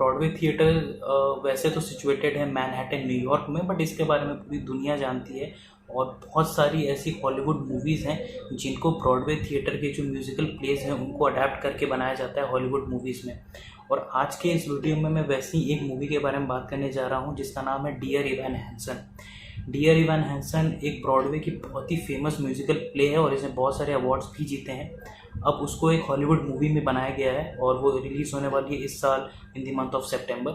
Broadway theatre वैसे तो situated है मैनहट्टन न्यूयॉर्क में, बट इसके बारे में पूरी दुनिया जानती है। और बहुत सारी ऐसी हॉलीवुड मूवीज़ हैं जिनको ब्रॉडवे थिएटर के जो म्यूज़िकल प्लेस हैं उनको अडेप्ट करके बनाया जाता है हॉलीवुड मूवीज़ में। और आज के इस वीडियो में मैं वैसी ही एक मूवी के बारे में बात करने जा रहा हूँ जिसका नाम है dear Evan Hansen. Dear Evan Hansen एक ब्रॉडवे की बहुत ही फेमस म्यूज़िकल प्ले है और इसने बहुत सारे अवार्ड्स भी जीते हैं। अब उसको एक हॉलीवुड मूवी में बनाया गया है और वो रिलीज़ होने वाली है इस साल इन द मंथ ऑफ सितंबर।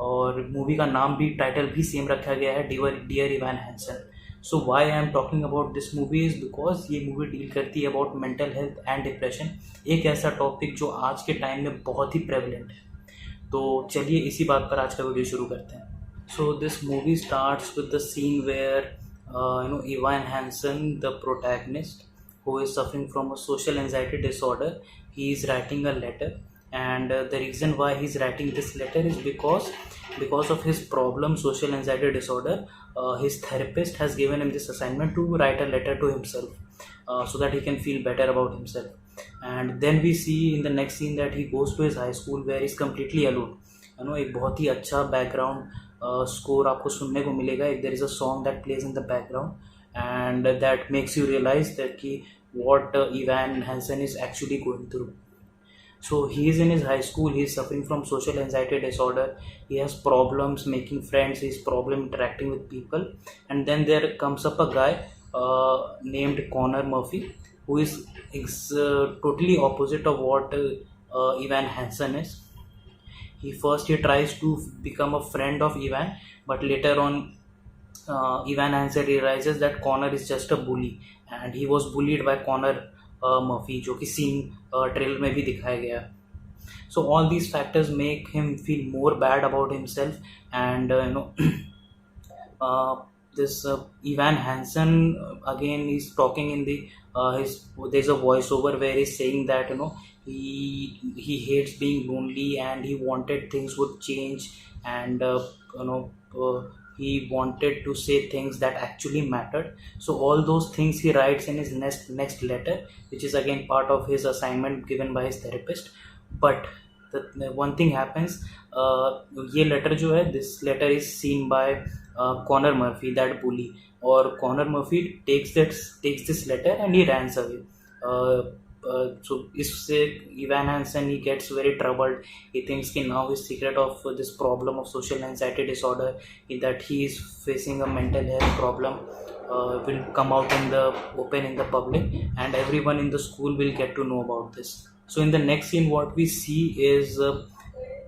और मूवी का नाम भी, टाइटल भी सेम रखा गया है, dear Evan Hansen. So why I am talking about this movie is because ये मूवी डील करती है about mental health and depression, एक ऐसा टॉपिक जो आज के टाइम में बहुत ही प्रेवलेंट है। तो चलिए इसी बात पर आज का वीडियो शुरू करते हैं। So this movie starts with the scene where Ivan Hansen, the protagonist, who is suffering from a social anxiety disorder, he is writing a letter, and the reason why he is writing this letter is because of his problem, social anxiety disorder. His therapist has given him this assignment to write a letter to himself, so that he can feel better about himself. And then we see in the next scene that he goes to his high school where he's completely alone. एक बहुत ही अच्छा background score आपको सुनने को मिलेगा। There is a song that plays in the background and that makes you realise that कि what Ivan Hansen is actually going through. So he is in his high school, he is suffering from social anxiety disorder, he has problems making friends, he has problem interacting with people. And then there comes up a guy named Connor Murphy, who is totally opposite of what Ivan Hansen is. He tries to become a friend of Ivan, but later on Ivan Hansen realizes that Connor is just a bully and he was bullied by Connor Murphy, जो कि scene trailer में भी दिखाया गया। So all these factors make him feel more bad about himself, and this Ivan Hansen again is talking in the there's a voiceover where he's saying that he hates being lonely and he wanted things would change, and he wanted to say things that actually mattered. So all those things he writes in his next letter, which is again part of his assignment given by his therapist. But the one thing happens, ये letter जो है, this letter is seen by Connor Murphy, that bully, और Connor Murphy takes this letter and he runs away. So इससे Ivan Hansen, he gets very troubled. He thinks कि now his secret of this problem of social anxiety disorder, that he is facing a mental health problem, will come out in the open in the public, and everyone in the school will get to know about this. So in the next scene what we see is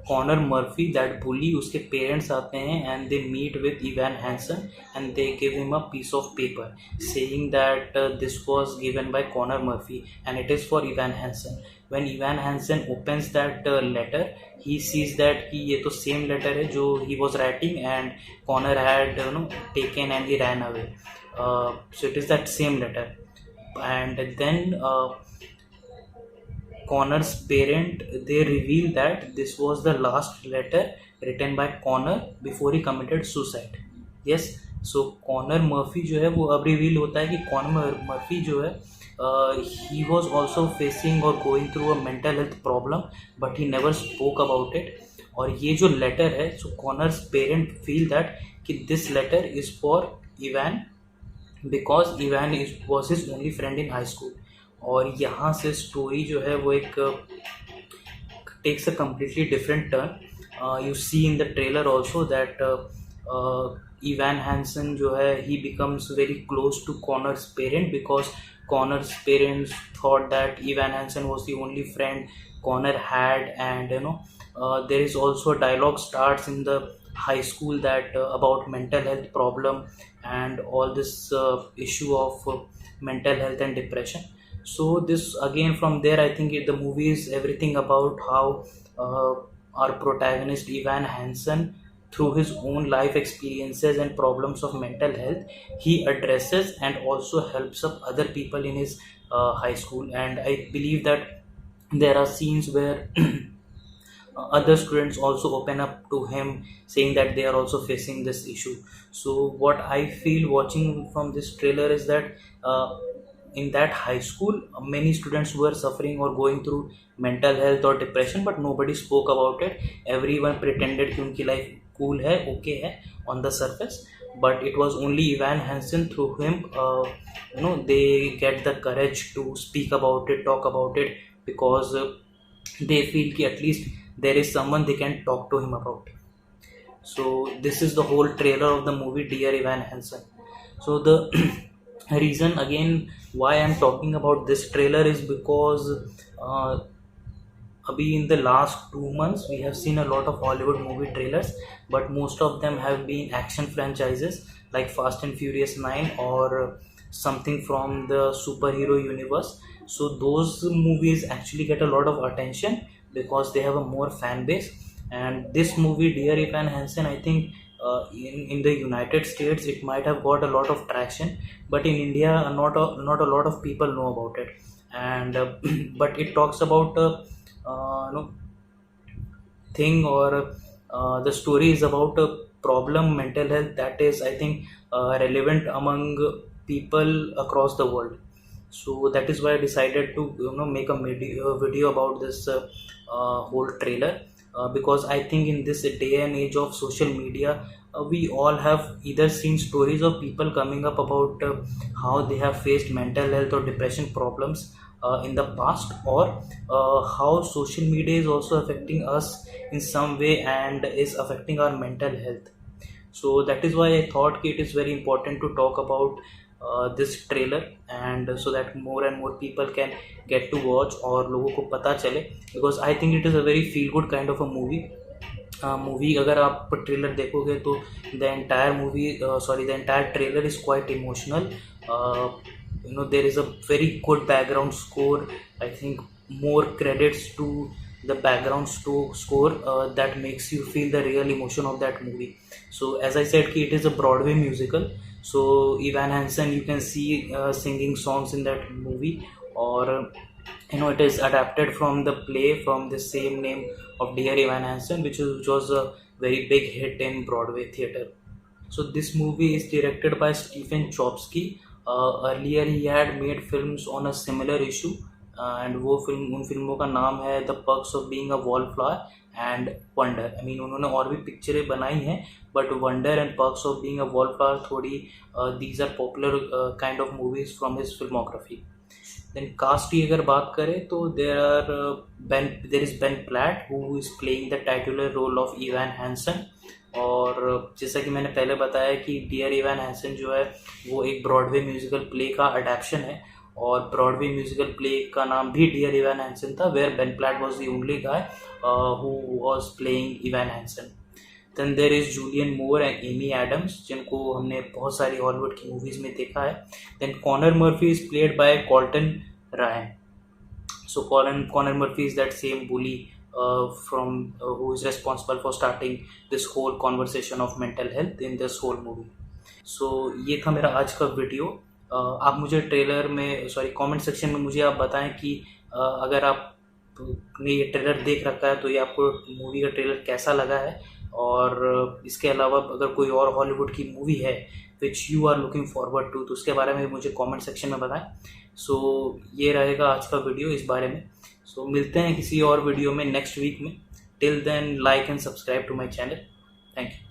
Connor Murphy, that bully, उसके parents आते हैं and they meet with Ivan Hansen and they give him a piece of paper saying that this was given by Connor Murphy and it is for Ivan Hansen. When Ivan Hansen opens that letter, he sees that कि ये तो same letter है जो he was writing and Connor had taken and he ran away. So it is that same letter. And then Connor's parent, they reveal that this was the last letter written by Connor before he committed suicide. Yes, so Connor Murphy जो है वो अब reveal होता है कि Connor Murphy जो है he was also facing or going through a mental health problem, but he never spoke about it. और ये जो letter है, so Connor's parent feel that कि this letter is for Ivan because Ivan was his only friend in high school. और यहाँ से story जो है वो एक takes a completely different turn. You see in the trailer also that Ivan Hansen जो है he becomes very close to Connor's parent because Connor's parents thought that Ivan Hansen was the only friend Connor had, and there is also a dialogue starts in the high school that about mental health problem and all this issue of mental health and depression. So this again, from there I think the movie is everything about how our protagonist Ivan Hansen, through his own life experiences and problems of mental health, he addresses and also helps up other people in his high school. And I believe that there are scenes where other students also open up to him saying that they are also facing this issue. So what I feel watching from this trailer is that in that high school, many students were suffering or going through mental health or depression, but nobody spoke about it. Everyone pretended कि उनकी life cool है, okay है on the surface, but it was only Evan Hansen, through him they get the courage to speak about it, talk about it, because they feel कि at least there is someone they can talk to him about. So this is the whole trailer of the movie Dear Evan Hansen. So the reason again why I'm talking about this trailer is because in the last 2 months we have seen a lot of Hollywood movie trailers, but most of them have been action franchises like Fast and Furious 9 or something from the superhero universe. So those movies actually get a lot of attention because they have a more fan base. And this movie Dear Evan Hansen, I think in the United States it might have got a lot of traction, but in India not a lot of people know about it. And but it talks about thing, or the story is about a problem, mental health, that is, I think, relevant among people across the world. So that is why I decided to make a video about this whole trailer, because I think in this day and age of social media, we all have either seen stories of people coming up about how they have faced mental health or depression problems in the past, or how social media is also affecting us in some way and is affecting our mental health. So that is why I thought it is very important to talk about this trailer, and so that more and more people can get to watch और लोगों को पता चले, because I think it is a very feel good kind of a movie. अगर आप trailer देखोगे तो the entire trailer is quite emotional. There is a very good background score. I think more credits to the background score that makes you feel the real emotion of that movie. So as I said, it is a Broadway musical. So Evan Hansen, you can see singing songs in that movie, or it is adapted from the play from the same name of Dear Evan Hansen, which was a very big hit in Broadway theater. So this movie is directed by Stephen Chbosky. Earlier he had made films on a similar issue, and उन फिल्मों का नाम है The Perks of Being a Wallflower and Wonder. उन्होंने और भी पिक्चरें बनाई हैं, but Wonder and Perks of Being a Wallflower थोड़ी these are popular kind of movies from his filmography. Then cast की अगर बात करें तो there is Ben Platt who is playing the titular role of Evan Hansen. और जैसा कि मैंने पहले बताया कि डियर इवान हैंसन जो है वो एक ब्रॉडवे म्यूजिकल प्ले का अडेप्शन है, और ब्रॉडवे म्यूजिकल प्ले का नाम भी डियर इवान हैंसन था, where Ben Platt was the only guy who was playing Evan Hansen. Then there is Julianne Moore and Amy Adams, जिनको हमने बहुत सारी हॉलीवुड की मूवीज में देखा है. Then Connor Murphy is played by Colton Ryan. So Connor Murphy is that same bully who is responsible for starting this whole conversation of mental health in this whole movie. So ये था मेरा आज का video. आप मुझे comment section में मुझे आप बताएं कि अगर आपने ये ट्रेलर देख रखा है तो ये आपको मूवी का ट्रेलर कैसा लगा है, और इसके अलावा अगर कोई और हॉलीवुड की मूवी है which you are looking forward to, तो उसके बारे में मुझे कमेंट सेक्शन में बताएं. सो ये रहेगा आज का वीडियो इस बारे में. सो मिलते हैं किसी और वीडियो में नेक्स्ट वीक में. Till then like and subscribe to my channel. Thank you.